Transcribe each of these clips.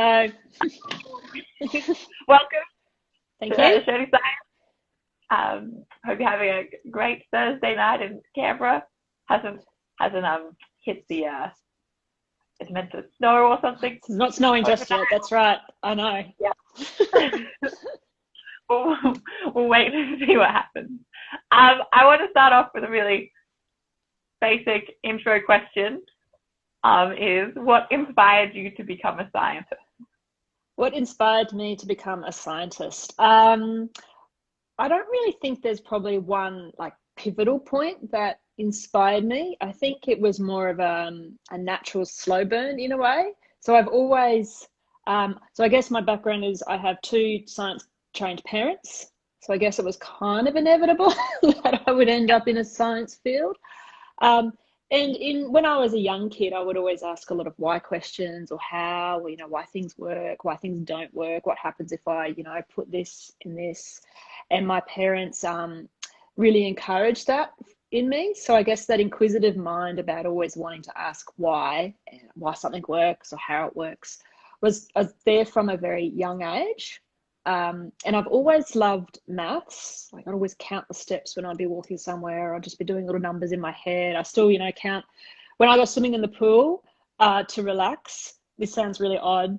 Uh, Welcome Thank to you. Shirty Science. Hope you're having a great Thursday night in Canberra. Hasn't hit the it's meant to snow or something It's not snowing just yet. overnight. That's right. I know. Yeah. we'll, we'll wait to see what happens. I want to start off with a really basic intro question. Is what inspired you to become a scientist? What inspired me to become a scientist? I don't really think there's probably one like pivotal point that inspired me. I think it was more of a natural slow burn in a way. So I've always, so I guess my background is I have two science trained parents. So I guess it was kind of inevitable that I would end up in a science field. Um, and in when I was a young kid, I would always ask a lot of why questions or how, why things work, why things don't work, what happens if I, put this in this. And my parents really encouraged that in me. So I guess that inquisitive mind about always wanting to ask why and why something works or how it works was there from a very young age. And I've always loved maths. Like I'd always count the steps when I'd be walking somewhere. I'd just be doing little numbers in my head. I still, count when I go swimming in the pool to relax. This sounds really odd,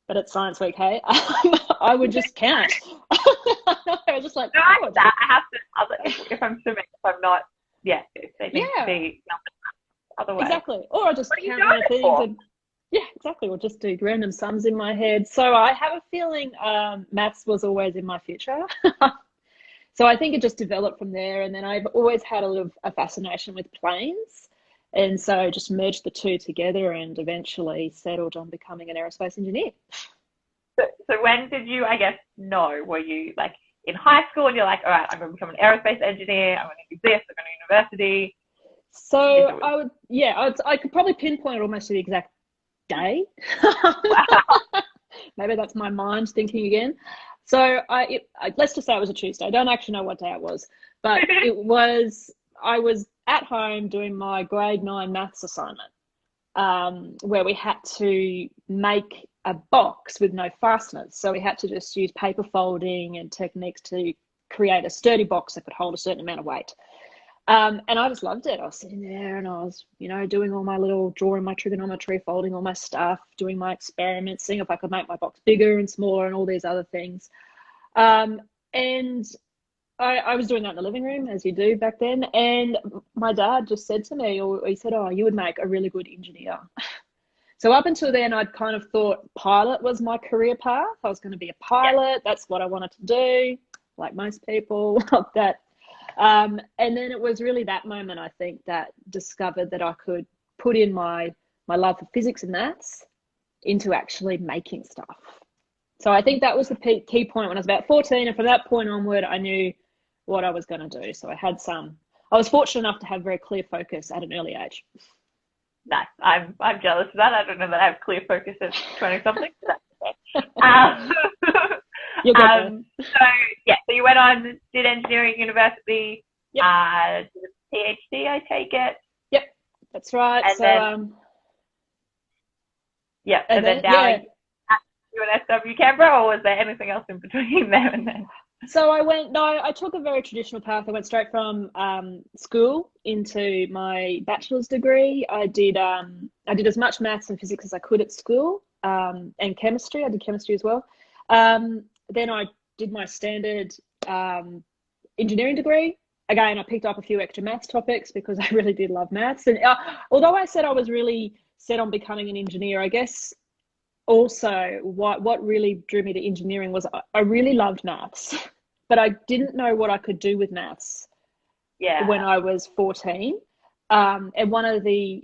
but it's Science Week, hey? I would just count. I was just like, No, oh, I have to. If I'm swimming, if I'm not, yeah, they need to yeah, be otherwise. exactly. Or I just What are you count doing little it things for? and yeah, exactly. Or just do random sums in my head. So I have a feeling maths was always in my future. So I think it just developed from there. And then I've always had a fascination with planes. And so just merged the two together and eventually settled on becoming an aerospace engineer. So when did you, I guess, know? Were you like in high school and you're like, all right, I'm going to become an aerospace engineer. I'm going to do this. I'm going to university. So Did you? I could probably pinpoint it almost to the exact day. Wow. Maybe that's my mind thinking again. So let's just say it was a Tuesday. I don't actually know what day it was, but I was at home doing my grade 9 maths assignment, where we had to make a box with no fasteners. So we had to just use paper folding and techniques to create a sturdy box that could hold a certain amount of weight. And I just loved it. I was sitting there and I was, doing all my little drawing my trigonometry, folding all my stuff, doing my experiments, seeing if I could make my box bigger and smaller and all these other things. And I was doing that in the living room, as you do back then. And my dad just said to me, or he said, oh, you would make a really good engineer. So up until then, I'd kind of thought pilot was my career path. I was going to be a Yeah. pilot. That's what I wanted to do, like most people. That and then it was really that moment, I think, that discovered that I could put in my love for physics and maths into actually making stuff. So I think that was the key point when I was about 14. And from that point onward, I knew what I was going to do. So I was fortunate enough to have very clear focus at an early age. Nice. I'm jealous of that. I don't know that I have clear focus at 20 something. Um, You'll get there. so yeah, so you went on, did engineering at university, Yep. did a PhD, I take it, Yep. That's right. and So, then yeah, and and then then, now yeah. you at SW Canberra, or was there anything else in between there and then? So I took a very traditional path. I went straight from school into my bachelor's degree. I did as much maths and physics as I could at school, and chemistry. I did chemistry as well. Then I did my standard engineering degree. Again, I picked up a few extra maths topics because I really did love maths. And although I said I was really set on becoming an engineer, I guess also what really drew me to engineering was I really loved maths, but I didn't know what I could do with maths when Yeah, I was 14. And one of the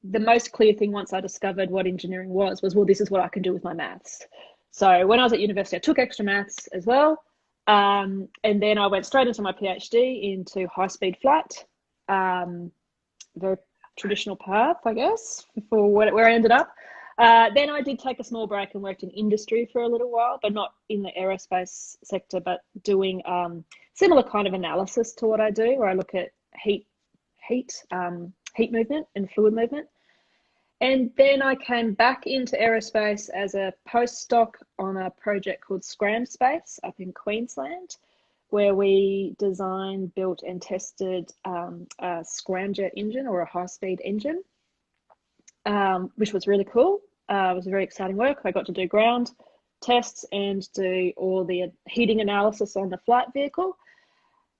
most clear thing once I discovered what engineering was, well, this is what I can do with my maths. So when I was at university, I took extra maths as well. And then I went straight into my PhD into high-speed flight, very traditional path, I guess, for where I ended up. Then I did take a small break and worked in industry for a little while, but not in the aerospace sector, but doing similar kind of analysis to what I do, where I look at heat movement and fluid movement. And then I came back into aerospace as a postdoc on a project called Scram Space up in Queensland, where we designed, built, and tested a scramjet engine, or a high-speed engine, which was really cool. It was very exciting work. I got to do ground tests and do all the heating analysis on the flight vehicle.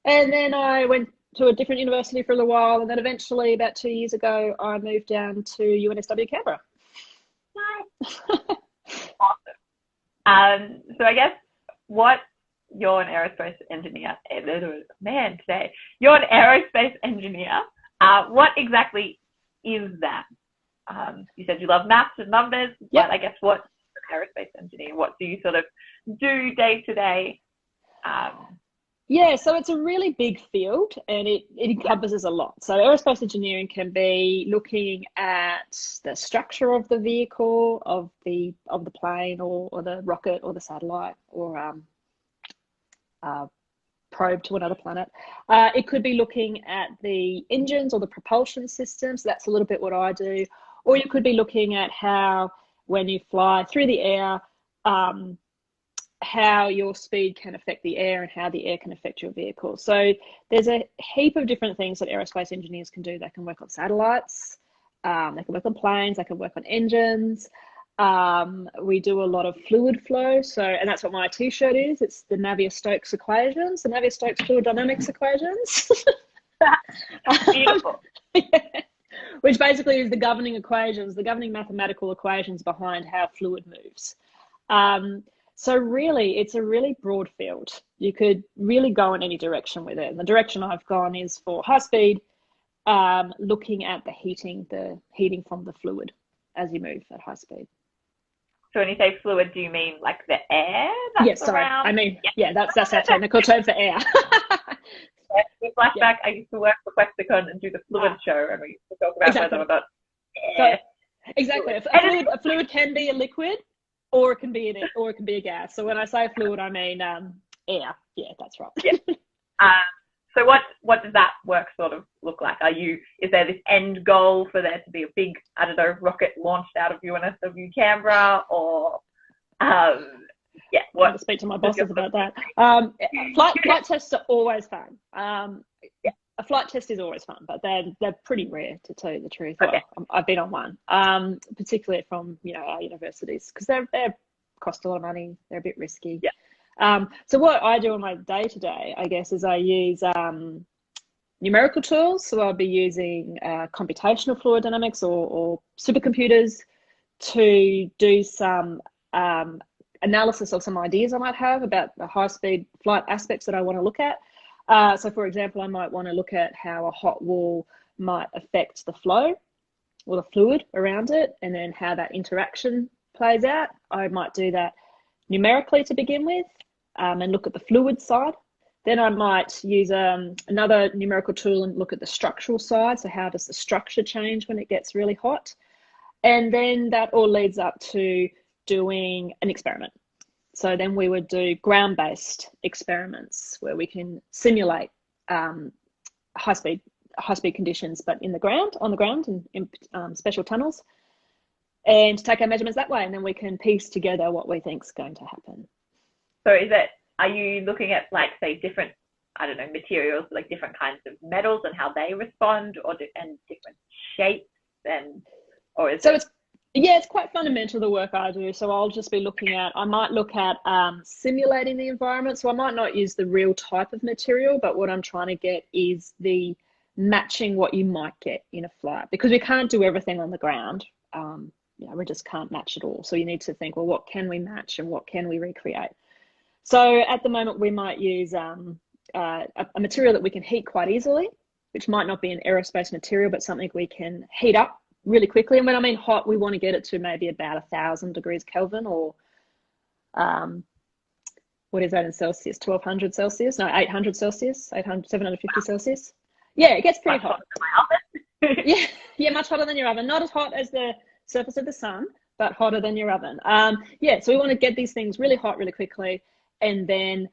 And then I went to a different university for a little while, and then eventually, about 2 years ago, I moved down to UNSW Canberra. Awesome. So I guess you're an aerospace engineer. Man, today you're an aerospace engineer. What exactly is that? You said you love maths and numbers, but I guess what's an aerospace engineer? What do you sort of do day to day? Yeah, so it's a really big field, and it encompasses a lot. So aerospace engineering can be looking at the structure of the vehicle, of the plane, or the rocket, or the satellite, or probe to another planet. It could be looking at the engines or the propulsion systems. So that's a little bit what I do. Or you could be looking at how, when you fly through the air, how your speed can affect the air and how the air can affect your vehicle. So there's a heap of different things that aerospace engineers can do. They can work on satellites, they can work on planes, they can work on engines. We do a lot of fluid flow. So, and that's what my t-shirt is. It's the Navier-Stokes equations, the Navier-Stokes fluid dynamics equations. Beautiful. Which basically is the governing equations, the governing mathematical equations behind how fluid moves. So really, it's a really broad field. You could really go in any direction with it. And the direction I've gone is for high speed, looking at the heating from the fluid as you move at high speed. So when you say fluid, do you mean like the air that's around? I mean, that's our technical term for air. We flashback, I used to work for Questacon and do the fluid show, and we used to talk about whether or not air. So, exactly. A fluid can be a liquid, or it can be a gas. So when I say fluid, I mean air. Yeah, that's right. Yeah. So what does that work sort of look like? Is there this end goal for there to be a big, I don't know, rocket launched out of UNSW Canberra, or I'll speak to my bosses about that. Flight tests are always fun. A flight test is always fun, but they're pretty rare, to tell you the truth. Okay. I've been on one, particularly from our universities, because they cost a lot of money. They're a bit risky. Yeah. So what I do on my day-to-day, I guess, is I use numerical tools. So I'll be using computational fluid dynamics or supercomputers to do some analysis of some ideas I might have about the high-speed flight aspects that I want to look at. So, for example, I might want to look at how a hot wall might affect the flow or the fluid around it, and then how that interaction plays out. I might do that numerically to begin with, and look at the fluid side. Then I might use another numerical tool and look at the structural side. So how does the structure change when it gets really hot? And then that all leads up to doing an experiment. So then we would do ground-based experiments where we can simulate high-speed conditions, but on the ground in special tunnels, and take our measurements that way. And then we can piece together what we think is going to happen. So are you looking at, like, say, different, I don't know, materials, like different kinds of metals and how they respond, and different shapes, it's quite fundamental, the work I do. So I'll just be I might look at simulating the environment. So I might not use the real type of material, but what I'm trying to get is the matching what you might get in a flight, because we can't do everything on the ground. We just can't match it all. So you need to think, well, what can we match and what can we recreate? So at the moment, we might use a material that we can heat quite easily, which might not be an aerospace material, but something we can heat up really quickly. And when I mean hot, we want to get it to maybe about 1,000 degrees Kelvin, or what is that in Celsius? 1,200 Celsius? No, 800 Celsius, 750 Celsius. Yeah, it gets pretty hot. Yeah, much hotter than your oven. Not as hot as the surface of the sun, but hotter than your oven. So we want to get these things really hot really quickly, and then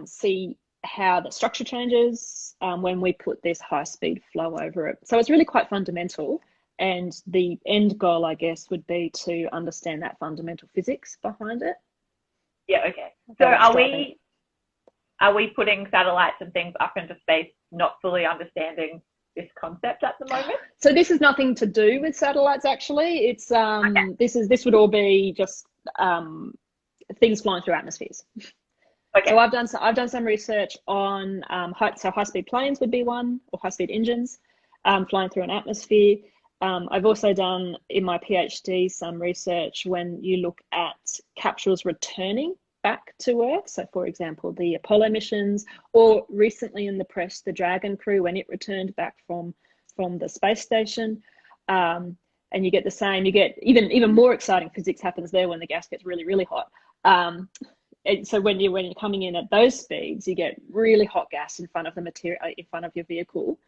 see how the structure changes when we put this high-speed flow over it. So it's really quite fundamental. And the end goal, I guess, would be to understand that fundamental physics behind it. Yeah, okay. So are we putting satellites and things up into space not fully understanding this concept at the moment? So this is nothing to do with satellites, actually. It's this would all be just things flying through atmospheres. Okay. So I've done some research on high speed planes would be one, or high speed engines flying through an atmosphere. I've also done in my PhD some research when you look at capsules returning back to Earth. So, for example, the Apollo missions, or recently in the press, the Dragon crew when it returned back from the space station. And you get the same. You get even more exciting physics happens there when the gas gets really, really hot. And so when you're coming in at those speeds, you get really hot gas in front of the material, in front of your vehicle.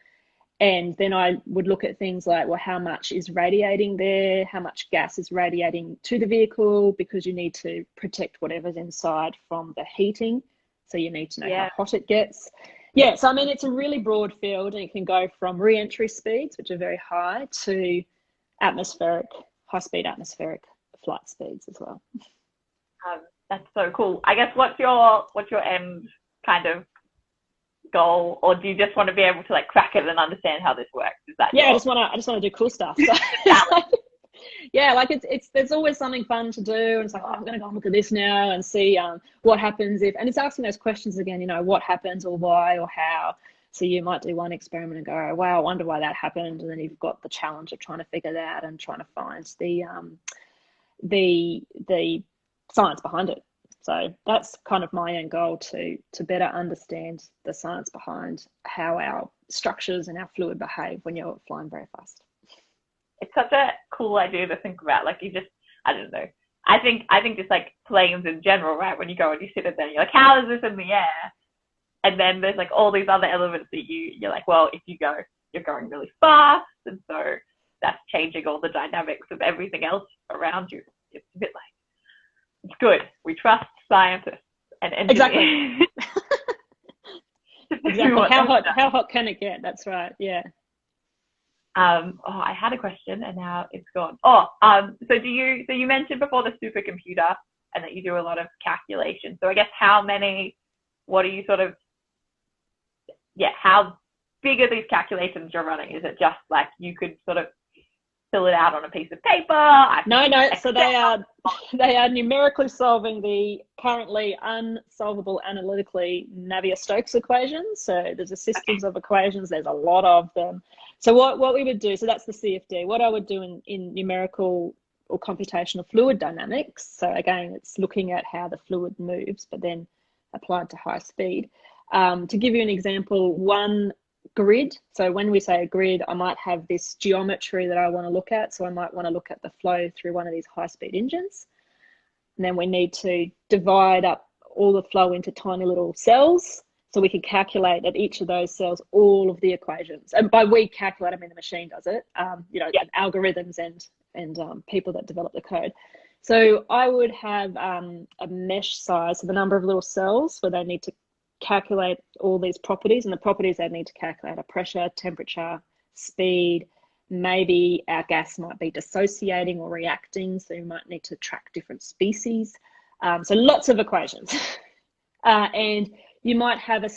And then I would look at things like, well, how much is radiating there? How much gas is radiating to the vehicle? Because you need to protect whatever's inside from the heating. So you need to know how hot it gets. Yeah, so I mean, it's a really broad field, and it can go from re-entry speeds, which are very high, to high-speed atmospheric flight speeds as well. That's so cool. I guess what's your end kind of goal, or do you just want to be able to like crack it and understand how this works? Is that I just want to do cool stuff. So, yeah, like it's there's always something fun to do, and it's like, oh, I'm going to go and look at this now and see what happens if, and it's asking those questions again, what happens or why or how. So you might do one experiment and go, wow, I wonder why that happened, and then you've got the challenge of trying to figure that out and trying to find the science behind it. So that's kind of my end goal, to better understand the science behind how our structures and our fluid behave when you're flying very fast. It's such a cool idea to think about. Like, I don't know. I think just like planes in general, right? When you go and you sit in there, you're like, how is this in the air? And then there's like all these other elements that you're like, well, if you go, you're going really fast, and so that's changing all the dynamics of everything else around you. It's a bit like, it's good. We trust scientists and engineers. Exactly. How hot can it get? That's right. Yeah. I had a question and now it's gone. So you mentioned before the supercomputer and that you do a lot of calculations. So I guess how big are these calculations you're running? Is it just like you could sort of fill it out on a piece of paper? No. So they are numerically solving the currently unsolvable analytically Navier-Stokes equations. So there's a systems of equations. There's a lot of them. So what we would do, so that's the CFD. What I would do in numerical or computational fluid dynamics. So again, it's looking at how the fluid moves, but then applied to high speed. To give you an example, one grid. So when we say a grid, I might have this geometry that I want to look at. So I might want to look at the flow through one of these high-speed engines. And then we need to divide up all the flow into tiny little cells. So we can calculate at each of those cells all of the equations. And by we calculate, I mean the machine does it, algorithms and people that develop the code. So I would have a mesh size, so the number of little cells where they need to calculate all these properties, and the properties they need to calculate are pressure, temperature, speed. Maybe our gas might be dissociating or reacting, so you might need to track different species. So lots of equations. And you might have a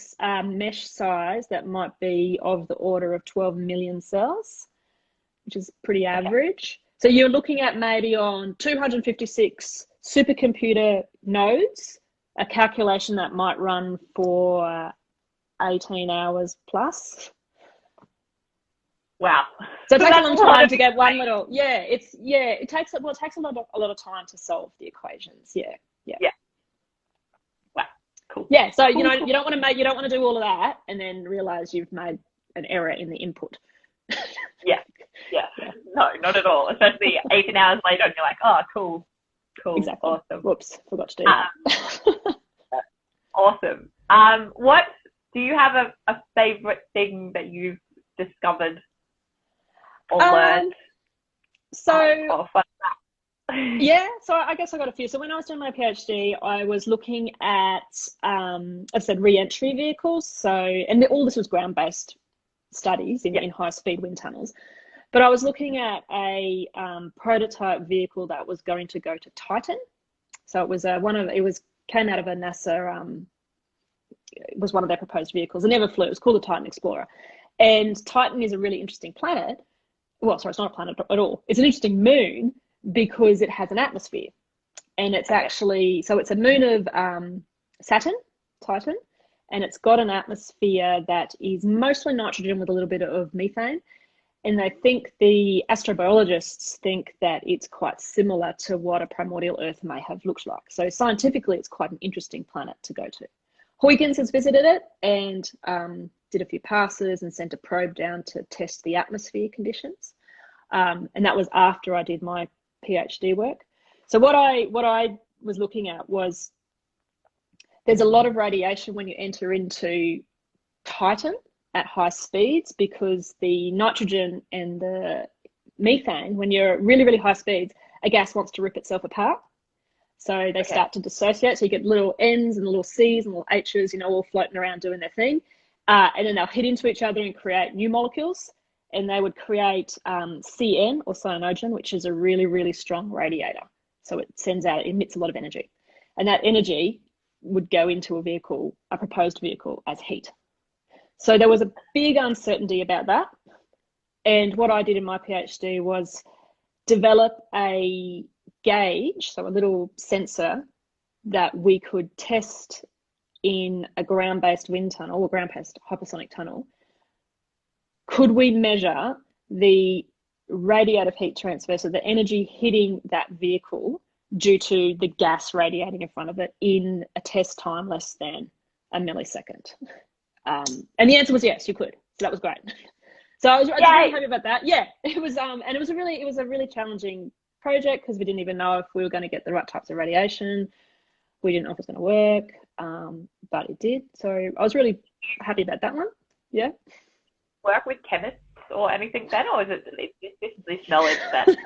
mesh size that might be of the order of 12 million cells, which is pretty average. So you're looking at maybe on 256 supercomputer nodes, a calculation that might run for 18 hours plus. Wow. So it takes a long time to get one little, it takes a lot of time to solve the equations. Yeah. Wow. Cool. Yeah. So you don't want to do all of that and then realize you've made an error in the input. Yeah. No, not at all. Especially 18 hours later and you're like, oh, cool. Exactly. Awesome. Whoops, forgot to do that. Awesome. What do you have a favorite thing that you've discovered or learned? So I guess I got a few. So when I was doing my PhD, I was looking at I've said re-entry vehicles. So all this was ground-based studies in high-speed wind tunnels. But I was looking at a prototype vehicle that was going to go to Titan. So it was came out of a NASA. It was one of their proposed vehicles. It never flew. It was called the Titan Explorer. And Titan is a really interesting planet. Well, sorry, it's not a planet at all. It's an interesting moon because it has an atmosphere. And it's actually, so it's a moon of Saturn, Titan, and it's got an atmosphere that is mostly nitrogen with a little bit of methane. And the astrobiologists think that it's quite similar to what a primordial Earth may have looked like. So scientifically, it's quite an interesting planet to go to. Huygens has visited it and did a few passes and sent a probe down to test the atmosphere conditions. And that was after I did my PhD work. So what I was looking at was there's a lot of radiation when you enter into Titan at high speeds, because the nitrogen and the methane, when you're at really, really high speeds, a gas wants to rip itself apart. So they start to dissociate. So you get little N's and little C's and little H's, all floating around doing their thing. And then they'll hit into each other and create new molecules. And they would create CN, or cyanogen, which is a really, really strong radiator. So it emits a lot of energy. And that energy would go into a proposed vehicle as heat. So there was a big uncertainty about that. And what I did in my PhD was develop a gauge, so a little sensor that we could test in a ground-based wind tunnel or ground-based hypersonic tunnel. Could we measure the radiative heat transfer, so the energy hitting that vehicle due to the gas radiating in front of it in a test time less than a millisecond? And the answer was yes, you could. So that was great. So I was really happy about that. Yeah, it was, and it was a really challenging project because we didn't even know if we were going to get the right types of radiation. We didn't know if it was going to work, but it did. So I was really happy about that one. Yeah. Work with chemists or anything then, or is it this knowledge that things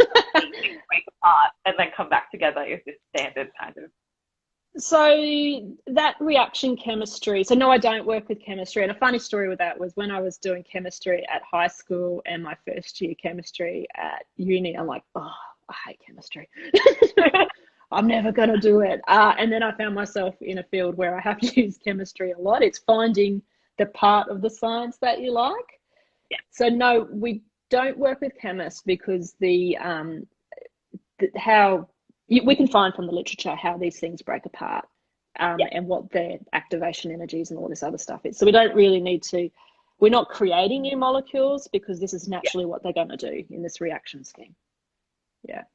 break apart and then come back together is this standard kind of? So that reaction chemistry, so no, I don't work with chemistry. And a funny story with that was when I was doing chemistry at high school and my first year chemistry at uni, I'm like, oh, I hate chemistry. I'm never going to do it. And then I found myself in a field where I have to use chemistry a lot. It's finding the part of the science that you like. Yeah. So no, we don't work with chemists because we can find from the literature how these things break apart and what their activation energies and all this other stuff is. So we don't really need to, we're not creating new molecules because this is naturally what they're going to do in this reaction scheme. Yeah.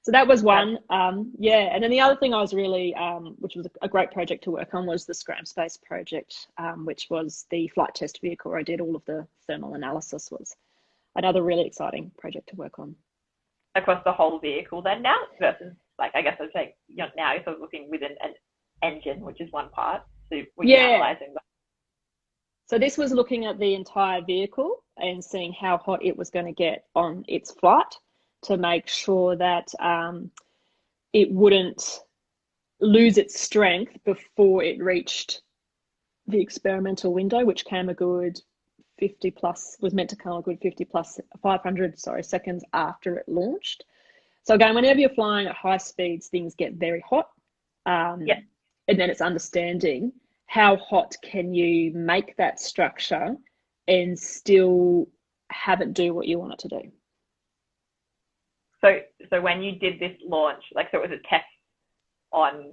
So that was one. And then the other thing I was really, which was a great project to work on, was the Scram Space project, which was the flight test vehicle where I did all of the thermal analysis. Was another really exciting project to work on. Across the whole vehicle then now versus, like, I guess I'd say now you're sort of looking within an engine, which is one part. So we're analysing that. So this was looking at the entire vehicle and seeing how hot it was going to get on its flight to make sure that it wouldn't lose its strength before it reached the experimental window, which came a good 50 plus, was meant to come a good 50 plus 500 seconds after it launched. So again, whenever you're flying at high speeds, things get very hot. And then it's understanding how hot can you make that structure and still have it do what you want it to do. So when you did this launch, like, so it was a test on,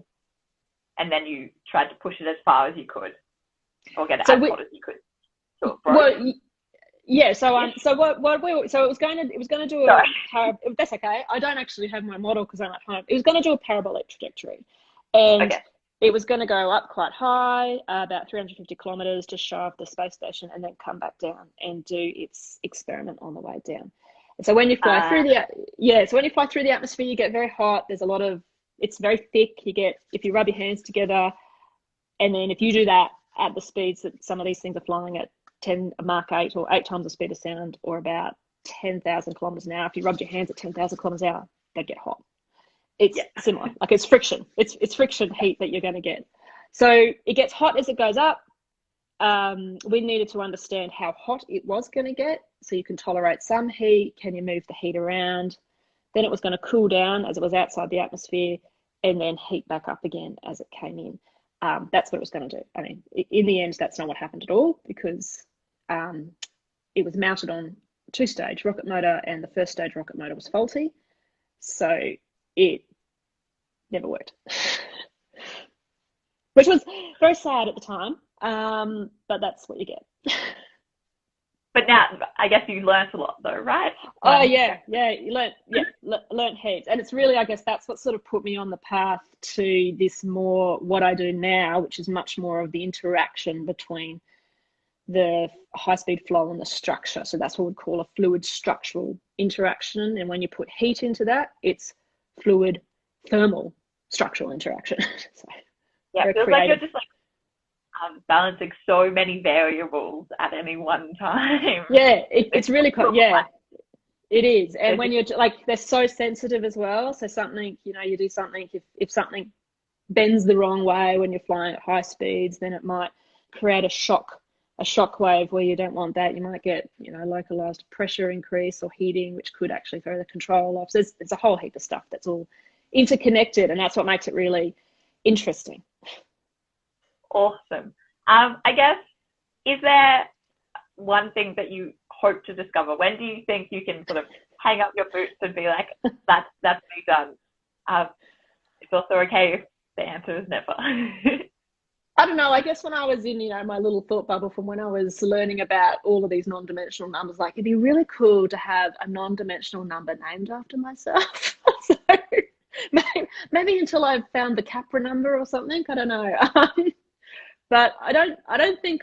and then you tried to push it as far as you could, or get it as hot as you could. So it was going to do that's okay. I don't actually have my model because I'm at home. It was going to do a parabolic trajectory, and it was going to go up quite high, about 350 kilometers, just shy of the space station, and then come back down and do its experiment on the way down. And so when you fly through the atmosphere, you get very hot. There's a lot of, it's very thick. If you rub your hands together, and then if you do that at the speeds that some of these things are flying at, Mach 8 or 8 times the speed of sound, or about 10,000 kilometers an hour. If you rubbed your hands at 10,000 kilometers an hour, they get hot. It's similar, like it's friction. It's friction heat that you're going to get. So it gets hot as it goes up. we needed to understand how hot it was going to get. So you can tolerate some heat. Can you move the heat around? Then it was going to cool down as it was outside the atmosphere and then heat back up again as it came in. That's what it was going to do. I mean, in the end, that's not what happened at all because it was mounted on two-stage rocket motor and the first stage rocket motor was faulty. So it never worked, which was very sad at the time. But that's what you get. But now, I guess you learnt a lot though, right? Oh yeah, you learnt heaps, and it's really, I guess, that's what sort of put me on the path to this more what I do now, which is much more of the interaction between the high-speed flow and the structure. So that's what we'd call a fluid structural interaction, and when you put heat into that, it's fluid thermal structural interaction. So, yeah, it feels like you're just like balancing so many variables at any one time. Yeah, it's really cool. Yeah, it is. And when you're like, they're so sensitive as well. So something, you do something, if something bends the wrong way when you're flying at high speeds, then it might create a shock wave where you don't want that. You might get, localized pressure increase or heating, which could actually throw the control off. So there's a whole heap of stuff that's all interconnected, and that's what makes it really interesting. Awesome. I guess, is there one thing that you hope to discover? When do you think you can sort of hang up your boots and be like, that's me done? It's also okay if the answer is never. I don't know. I guess when I was in, my little thought bubble from when I was learning about all of these non-dimensional numbers, like it'd be really cool to have a non-dimensional number named after myself. So maybe until I've found the Capra number or something. I don't know. But I don't think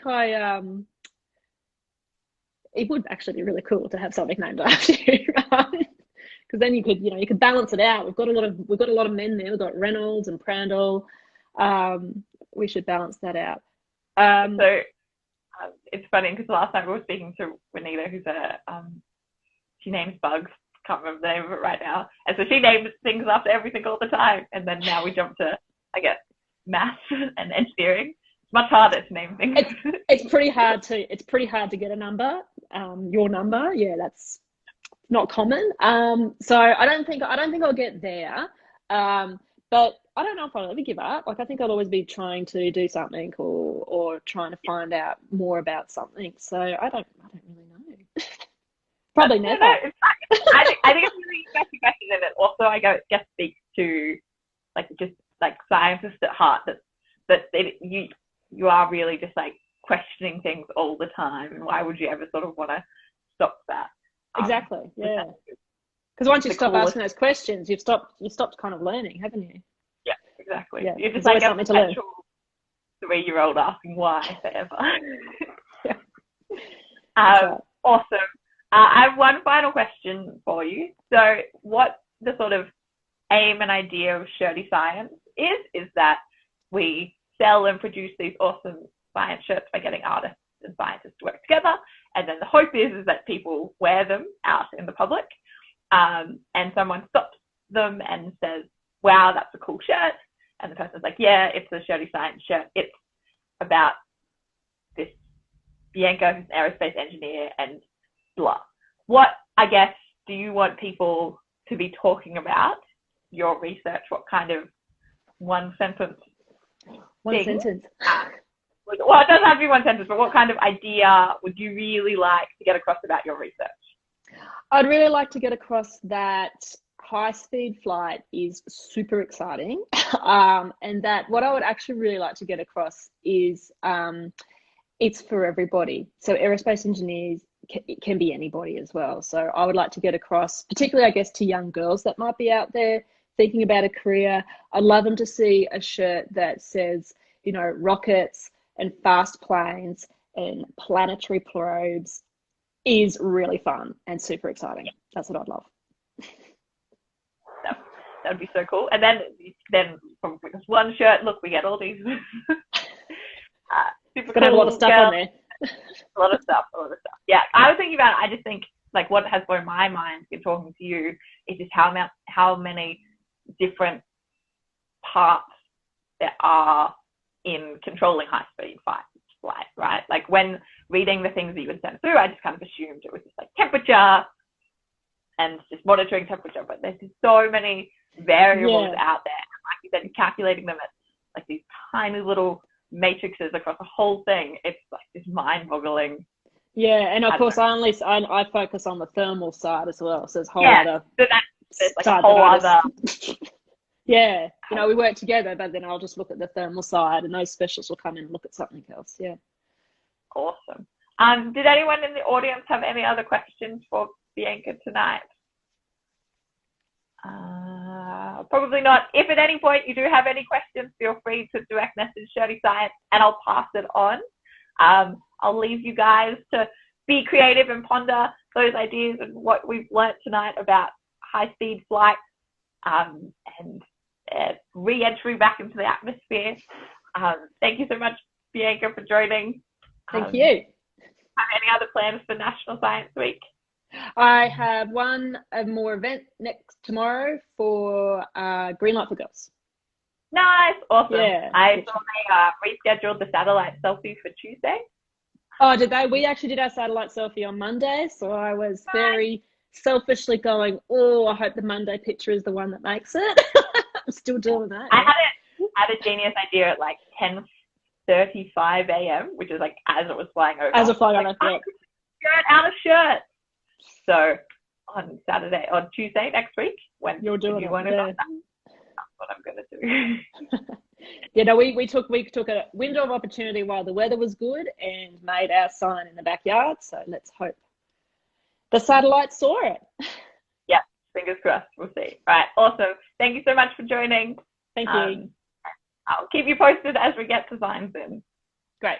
it would actually be really cool to have something named after you, because then you could balance it out. We've got a lot of men there. We've got Reynolds and Prandtl. We should balance that out. It's funny because last night we were speaking to Renita, who's she names bugs. Can't remember the name of it right now. And so she names things after everything all the time. And then now we jump to, I guess, maths and engineering. It's much harder to name things. It's pretty hard to get a number. Your number, yeah, that's not common. So I don't think I'll get there. But I don't know if I'll ever give up. Like, I think I'll always be trying to do something or trying to find out more about something. So I don't really know. Probably never. I think it's a really interesting question, and it also, I guess, speaks to just scientists at heart, that you are really just questioning things all the time, and why would you ever sort of want to stop that? Exactly. Yeah. Because once you stop asking those questions, you've stopped kind of learning, haven't you? Yeah, exactly. Yeah. You're just like something to learn. 3-year-old asking why forever. Yeah. Right. Awesome. I have one final question for you. So what the sort of aim and idea of Shirty Science is that we sell and produce these awesome science shirts by getting artists and scientists to work together. And then the hope is that people wear them out in the public. And someone stops them and says, wow, that's a cool shirt. And the person's like, yeah, it's a Shirty Science shirt. It's about this Bianca, who's an aerospace engineer, and blah. What, I guess, do you want people to be talking about your research? What kind of one sentence? Well, it doesn't have to be one sentence, but what kind of idea would you really like to get across about your research? I'd really like to get across that high-speed flight is super exciting, and that what I would actually really like to get across is it's for everybody. So aerospace engineers can be anybody as well. So I would like to get across, particularly, I guess, to young girls that might be out there thinking about a career. I'd love them to see a shirt that says, rockets and fast planes and planetary probes is really fun and super exciting. That's what I'd love. That would be so cool. And then from this one shirt, look, we get all these super cool. Have a lot of stuff on there. A lot of stuff. Yeah, I was thinking about it. I just think what has blown my mind in talking to you is just how many different parts there are in controlling high-speed flight, right? Like when reading the things that you would send through, I just kind of assumed it was just like temperature and just monitoring temperature, but there's just so many variables out there. Like you said, calculating them at like these tiny little matrices across the whole thing. It's like just mind-boggling. Yeah, and of course, I focus on the thermal side as well. So there's a whole other so that's like a whole other. Yeah, you know, we work together, but then I'll just look at the thermal side, and those specialists will come in and look at something else. Yeah. Awesome. Did anyone in the audience have any other questions for Bianca tonight? Probably not. If at any point you do have any questions, feel free to direct message Shirty Science and I'll pass it on. I'll leave you guys to be creative and ponder those ideas and what we've learnt tonight about high-speed flight and re-entry back into the atmosphere. Thank you so much, Bianca, for joining. Thank you. Have any other plans for National Science Week? I have one more event tomorrow for Green Light for Girls. Nice, awesome. Yeah. I saw they rescheduled the satellite selfie for Tuesday. Oh, did they? We actually did our satellite selfie on Monday, so I was very selfishly going, oh, I hope the Monday picture is the one that makes it. I'm still doing that. I had a genius idea at like 10:35 a.m., which is like as it was flying over. As it was flying over, yeah. Shirt out of shirt. So on Tuesday next week, when you're doing one is on, that's what I'm gonna do. You know, we took a window of opportunity while the weather was good and made our sign in the backyard. So let's hope the satellite saw it. Yeah, fingers crossed. We'll see. All right, awesome. Thank you so much for joining. Thank you. I'll keep you posted as we get designs in. Great.